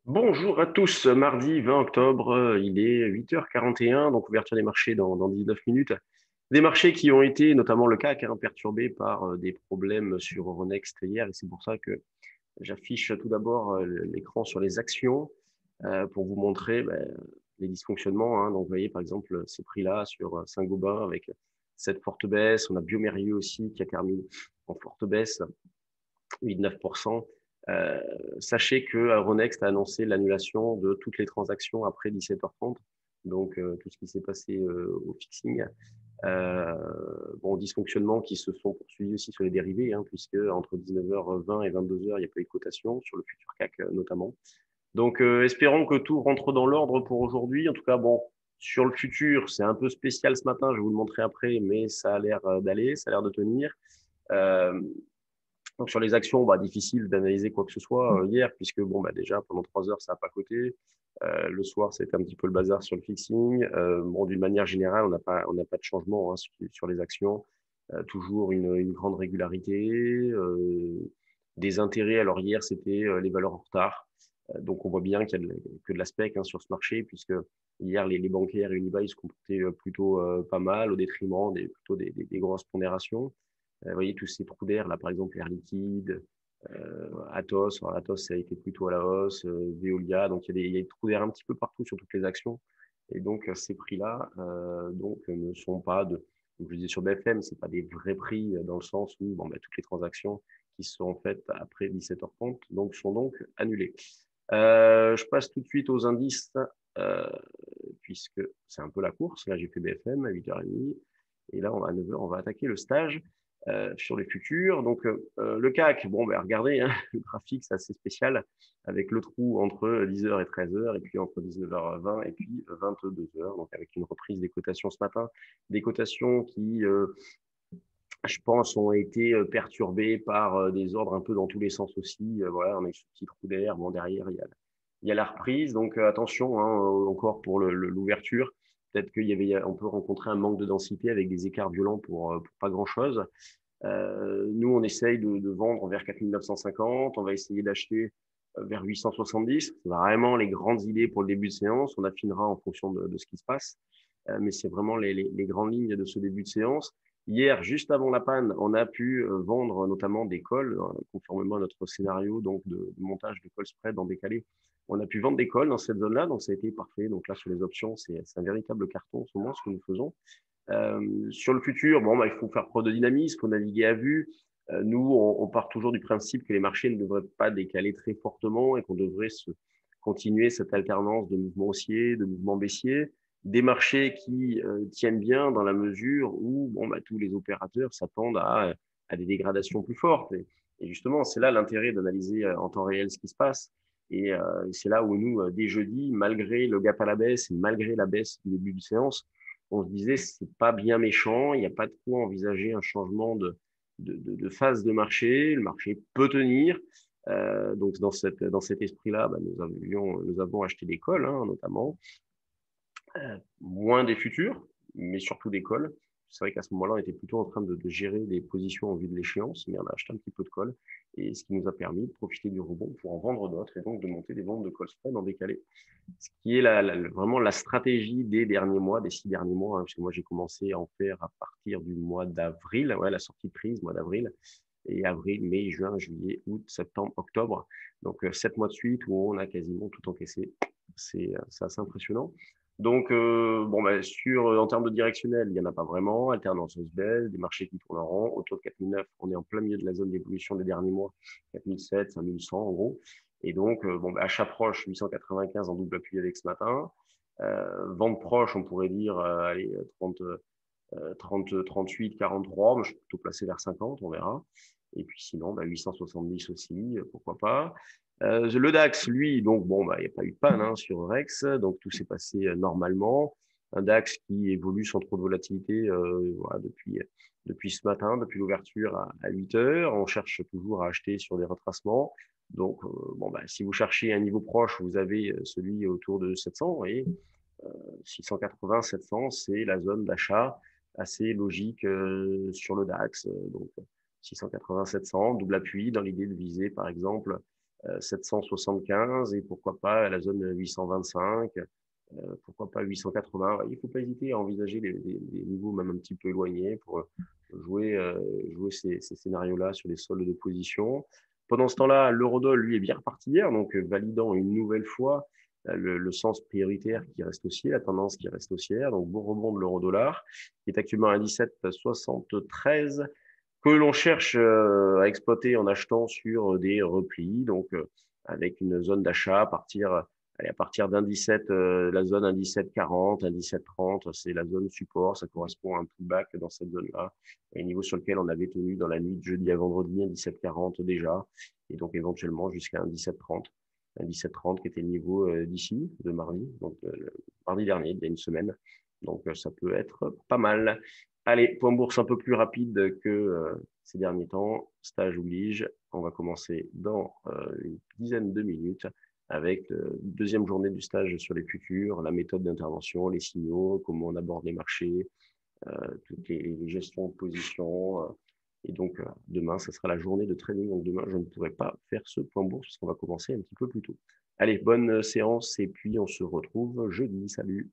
Bonjour à tous, mardi 20 octobre, il est 8h41, donc ouverture des marchés dans 19 minutes. Des marchés qui ont été, notamment le CAC, perturbés par des problèmes sur Euronext hier, et c'est pour ça que j'affiche tout d'abord l'écran sur les actions pour vous montrer les dysfonctionnements. Donc vous voyez par exemple ces prix-là sur Saint-Gobain avec cette forte baisse. On a Biomérieux aussi qui a terminé en forte baisse, 8-9%. Euh, Sachez que Euronext a annoncé l'annulation de toutes les transactions après 17h30, donc tout ce qui s'est passé au fixing. Euh, Dysfonctionnements qui se sont poursuivis aussi sur les dérivés, puisque entre 19h20 et 22h, il n'y a pas eu de cotation, sur le futur CAC notamment. Donc, espérons que tout rentre dans l'ordre pour aujourd'hui. En tout cas, bon, sur le futur, c'est un peu spécial ce matin, je vais vous le montrer après, mais ça a l'air d'aller, ça a l'air de tenir. Euh, donc sur les actions, difficile d'analyser quoi que ce soit hier, puisque déjà pendant 3 heures, ça n'a pas coté. Le soir, c'était un petit peu le bazar sur le fixing. D'une manière générale, on n'a pas de changement sur les actions. Toujours une grande régularité. Des intérêts. Alors hier, c'était les valeurs en retard. Donc on voit bien qu'il y a que de l'aspect sur ce marché, puisque hier, les bancaires et Unibail se comportaient plutôt pas mal, au détriment plutôt des grosses pondérations. Vous voyez tous ces trous d'air, là, par exemple, Air Liquide, Atos. Alors, Atos, ça a été plutôt à la hausse, Veolia. Donc, il y a des trous d'air un petit peu partout sur toutes les actions. Et donc, ces prix-là ne sont pas comme je disais sur BFM, ce n'est pas des vrais prix dans le sens où toutes les transactions qui sont faites après 17h30 sont donc annulées. Je passe tout de suite aux indices, euh, puisque c'est un peu la course. Là, j'ai fait BFM à 8h30. Et là, à 9h, on va attaquer le stage sur les futurs. Donc, le CAC, regardez, le graphique, c'est assez spécial, avec le trou entre 10h et 13h, et puis entre 19h20 et puis 22h, donc avec une reprise des cotations ce matin, des cotations qui, je pense, ont été perturbées par des ordres un peu dans tous les sens aussi. Voilà, on a eu ce petit trou d'air. Derrière, il y a la reprise. Donc, attention, encore pour l'ouverture. Peut-être on peut rencontrer un manque de densité avec des écarts violents pour pas grand-chose. Nous, on essaye de vendre vers 4950. On va essayer d'acheter vers 870. C'est vraiment les grandes idées pour le début de séance. On affinera en fonction de ce qui se passe. Mais c'est vraiment les grandes lignes de ce début de séance. Hier, juste avant la panne, on a pu vendre notamment des calls, conformément à notre scénario donc de montage de call spread en décalé. On a pu vendre des calls dans cette zone-là, donc ça a été parfait. Donc là, sur les options, c'est un véritable carton en ce moment, ce que nous faisons. Sur le futur, il faut faire preuve de dynamisme, il faut naviguer à vue. Nous, on part toujours du principe que les marchés ne devraient pas décaler très fortement et qu'on devrait continuer cette alternance de mouvements haussiers, de mouvements baissiers, des marchés qui tiennent bien dans la mesure où tous les opérateurs s'attendent à des dégradations plus fortes. Et justement, c'est là l'intérêt d'analyser en temps réel ce qui se passe. Et c'est là où nous, dès jeudi, malgré le gap à la baisse et malgré la baisse du début de séance, on se disait c'est pas bien méchant, il n'y a pas de quoi envisager un changement de phase de marché, le marché peut tenir. Donc dans cet esprit-là, nous avons acheté des calls, notamment, moins des futurs, mais surtout des calls. C'est vrai qu'à ce moment-là, on était plutôt en train de gérer des positions en vue de l'échéance, mais on a acheté un petit peu de call, et ce qui nous a permis de profiter du rebond pour en vendre d'autres, et donc de monter des ventes de call spread en décalé. Ce qui est vraiment la stratégie des derniers mois, des 6 derniers mois, parce que moi j'ai commencé à en faire à partir du mois d'avril, la sortie de prise, mois d'avril, et avril, mai, juin, juillet, août, septembre, octobre. Donc 7 mois de suite où on a quasiment tout encaissé. C'est assez impressionnant. Donc, en termes de directionnel, il n'y en a pas vraiment. Alternance hausse-baisse, des marchés qui tournent en rond. Autour de 4009, on est en plein milieu de la zone d'évolution des derniers mois. 4007, 5100 en gros. Et donc, achat proche, 895 en double appui avec ce matin. Vente proche, on pourrait dire, allez, 30, 38, 43. Moi, je suis plutôt placé vers 50, on verra. Et puis sinon, 870 aussi, pourquoi pas. Le DAX, lui, donc il n'y a pas eu de panne sur Rex, donc tout s'est passé normalement. Un DAX qui évolue sans trop de volatilité voilà, depuis ce matin, depuis l'ouverture à 8 heures. On cherche toujours à acheter sur des retracements. Donc, si vous cherchez un niveau proche, vous avez celui autour de 700 et 680, 700, c'est la zone d'achat assez logique sur le DAX. Donc 680, 700, double appui dans l'idée de viser par exemple 775 et pourquoi pas la zone 825, pourquoi pas 880. Il ne faut pas hésiter à envisager des niveaux même un petit peu éloignés pour jouer, jouer ces scénarios-là sur les soldes de position. Pendant ce temps-là, l'eurodoll, lui, est bien reparti hier, donc validant une nouvelle fois le sens prioritaire qui reste haussier, la tendance qui reste haussière. Donc, bon rebond de l'euro-dollar, qui est actuellement à 17,73, que l'on cherche à exploiter en achetant sur des replis, donc avec une zone d'achat à partir d'un 17, la zone 1,1740, 1,1730, c'est la zone support, ça correspond à un pullback dans cette zone-là, un niveau sur lequel on avait tenu dans la nuit de jeudi à vendredi, 1,1740 déjà, et donc éventuellement jusqu'à 1,1730. Un 1730 qui était le niveau d'ici, de mardi, donc mardi dernier, il y a une semaine. Donc ça peut être pas mal. Allez, point bourse un peu plus rapide que ces derniers temps. Stage oblige. On va commencer dans une dizaine de minutes avec la deuxième journée du stage sur les futurs, la méthode d'intervention, les signaux, comment on aborde les marchés, toutes les gestions de position. Et donc, demain, ça sera la journée de trading. Donc, demain, je ne pourrai pas faire ce point bourse parce qu'on va commencer un petit peu plus tôt. Allez, bonne séance et puis on se retrouve jeudi. Salut!